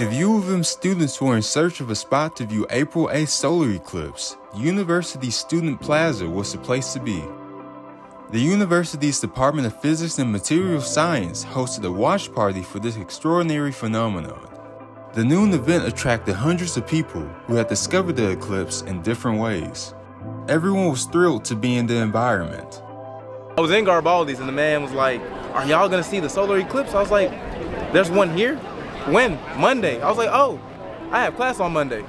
A few of them students were in search of a spot to view April 8th solar eclipse. University's Student Plaza was the place to be. The university's Department of Physics and Material Science hosted a watch party for this extraordinary phenomenon. The noon event attracted hundreds of people who had discovered the eclipse in different ways. Everyone was thrilled to be in the environment. I was in Garibaldi's and the man was like, "Are y'all gonna see the solar eclipse?" I was like, "There's one here." "When?" "Monday." I was like, "Oh, I have class on Monday."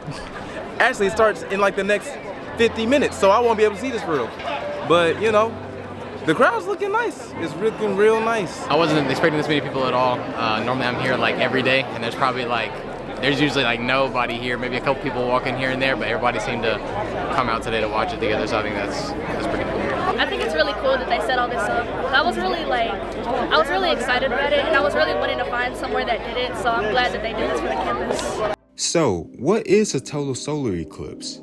Actually, it starts in like the next 50 minutes, so I won't be able to see this for real. But you know, the crowd's looking nice. It's looking real nice. I wasn't expecting this many people at all. Normally I'm here like every day, and there's usually like nobody here, maybe a couple people walking here and there, but everybody seemed to come out today to watch it together, so I think that's pretty cool. I think it's really cool that they set all this up. I was really excited about it, and I was really wanting to find somewhere that did it, so I'm glad that they did this for the campus. So, what is a total solar eclipse?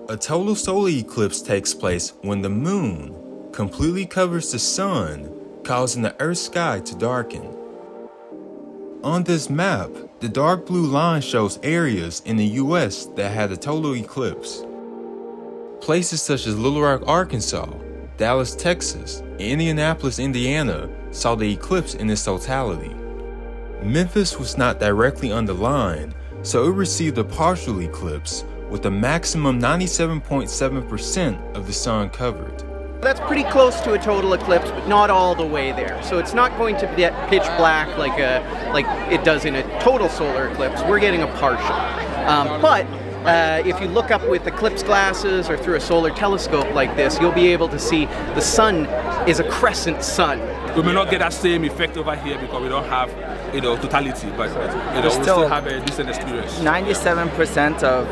A total solar eclipse takes place when the moon completely covers the sun, causing the Earth's sky to darken. On this map, the dark blue line shows areas in the US that had a total eclipse. Places such as Little Rock, Arkansas, Dallas, Texas, and Indianapolis, Indiana saw the eclipse in its totality. Memphis was not directly on the line, so it received a partial eclipse with a maximum 97.7% of the sun covered. That's pretty close to a total eclipse, but not all the way there. So it's not going to get pitch black like it does in a total solar eclipse. We're getting a partial. But if you look up with eclipse glasses or through a solar telescope like this, you'll be able to see the sun is a crescent sun. We may not get that same effect over here because we don't have, totality, but we still have a decent experience. 97% of,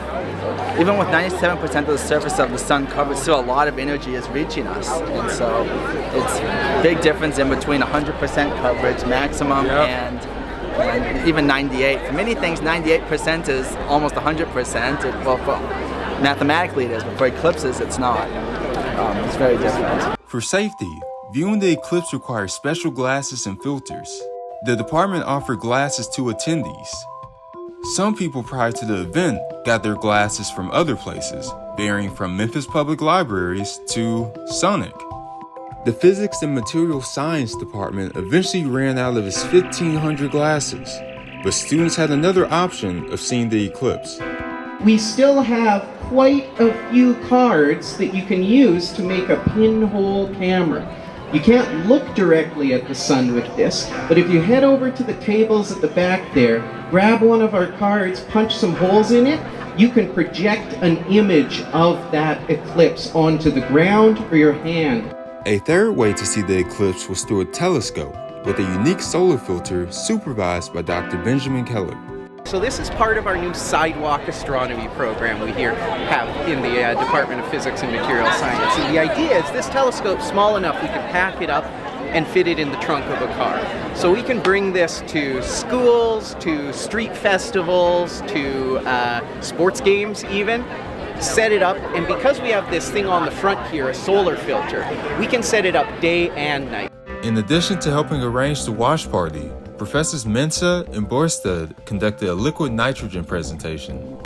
even with 97% of the surface of the sun covered, still a lot of energy is reaching us. And so it's a big difference in between 100% coverage maximum and even 98. For many things, 98% is almost 100%. Mathematically it is, but for eclipses, it's not. It's very different. For safety, viewing the eclipse requires special glasses and filters. The department offered glasses to attendees. Some people prior to the event got their glasses from other places, varying from Memphis Public Libraries to Sonic. The Physics and Material Science department eventually ran out of its 1,500 glasses, but students had another option of seeing the eclipse. We still have quite a few cards that you can use to make a pinhole camera. You can't look directly at the sun with this, but if you head over to the tables at the back there, grab one of our cards, punch some holes in it, you can project an image of that eclipse onto the ground or your hand. A third way to see the eclipse was through a telescope with a unique solar filter supervised by Dr. Benjamin Keller. So this is part of our new sidewalk astronomy program we have in the Department of Physics and Material Science. And the idea is this telescope's small enough we can pack it up and fit it in the trunk of a car. So we can bring this to schools, to street festivals, to sports games even, set it up, and because we have this thing on the front here, a solar filter, we can set it up day and night. In addition to helping arrange the watch party, Professors Mensah and Borsted conducted a liquid nitrogen presentation.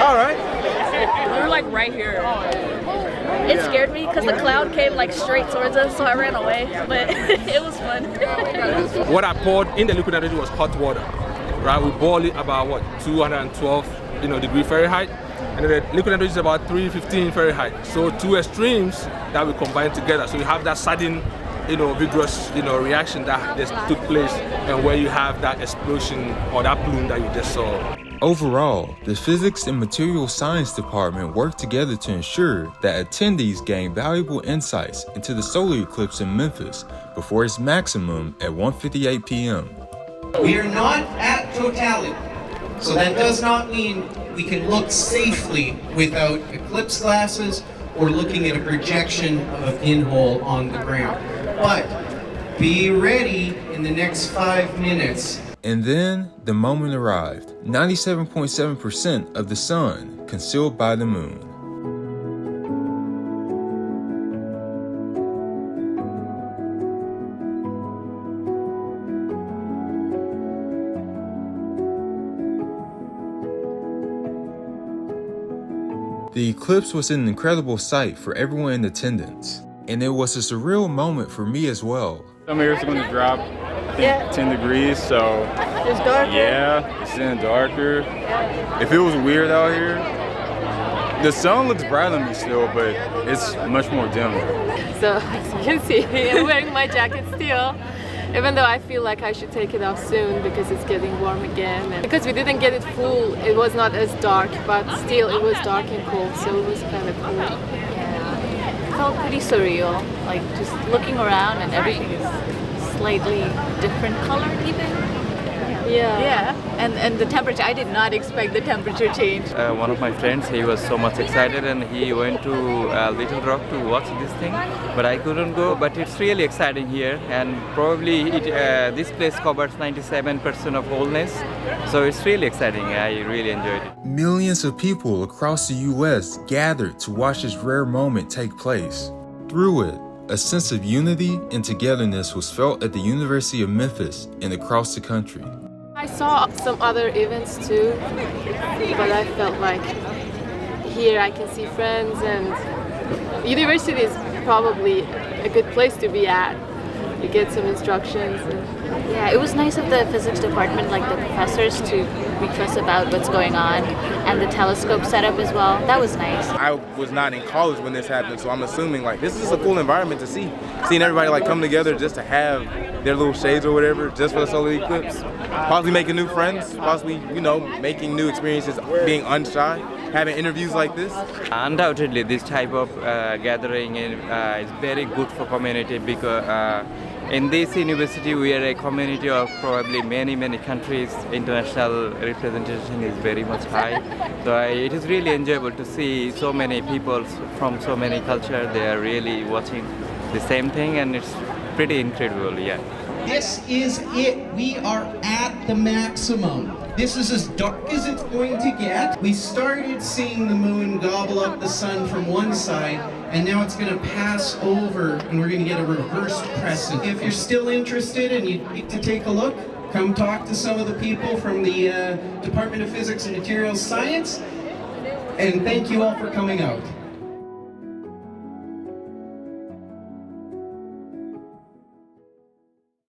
All right. We were like right here. It scared me because the cloud came like straight towards us, so I ran away, but it was fun. What I poured in the liquid nitrogen was hot water, right? We boiled it about 212 degree Fahrenheit, and the liquid nitrogen is about 315 Fahrenheit. So two extremes that we combine together. So you have that sudden, vigorous, reaction that just took place, and where you have that explosion or that plume that you just saw. Overall, the Physics and Material Science department worked together to ensure that attendees gained valuable insights into the solar eclipse in Memphis before its maximum at 1:58 p.m. We are not at totality, so that does not mean we can look safely without eclipse glasses or looking at a projection of a pinhole on the ground. But be ready in the next 5 minutes. And then the moment arrived. 97.7% of the sun concealed by the moon. The eclipse was an incredible sight for everyone in attendance, and it was a surreal moment for me as well. Summer here is going to drop, I think, 10 degrees, so It's darker. yeah, it's getting darker. If it was weird out here, the sun looks bright on me still, but it's much more dim. So as you can see, I'm wearing my jacket still, even though I feel like I should take it off soon because it's getting warm again. And because we didn't get it full, it was not as dark, but still it was dark and cold, so it was kind of cool. Yeah. It felt pretty surreal, like just looking around and everything is slightly different colored even. Yeah. And the temperature, I did not expect the temperature change. One of my friends, he was so much excited and he went to Little Rock to watch this thing, but I couldn't go. But it's really exciting here, and probably this place covers 97% of wholeness, so it's really exciting. I really enjoyed it. Millions of people across the US gathered to watch this rare moment take place. Through it, a sense of unity and togetherness was felt at the University of Memphis and across the country. I saw some other events too, but I felt like here I can see friends, and university is probably a good place to be at. You get some instructions. Yeah, it was nice of the physics department, like the professors, to brief us about what's going on, and the telescope setup as well. That was nice. I was not in college when this happened, so I'm assuming like this is a cool environment to see. Seeing everybody like come together just to have their little shades or whatever, just for the solar eclipse. Possibly making new friends, possibly, you know, making new experiences, being unshy, having interviews like this. Undoubtedly, this type of gathering is very good for community because in this university we are a community of probably many countries. International representation is very much high, so it is really enjoyable to see so many people from so many cultures. They are really watching the same thing, and it's pretty incredible. Yeah. This is it. We are at the maximum. This is as dark as it's going to get. We started seeing the moon gobble up the sun from one side, and now it's going to pass over, and we're going to get a reversed crescent. If you're still interested and you'd like to take a look, come talk to some of the people from the Department of Physics and Materials Science, and thank you all for coming out.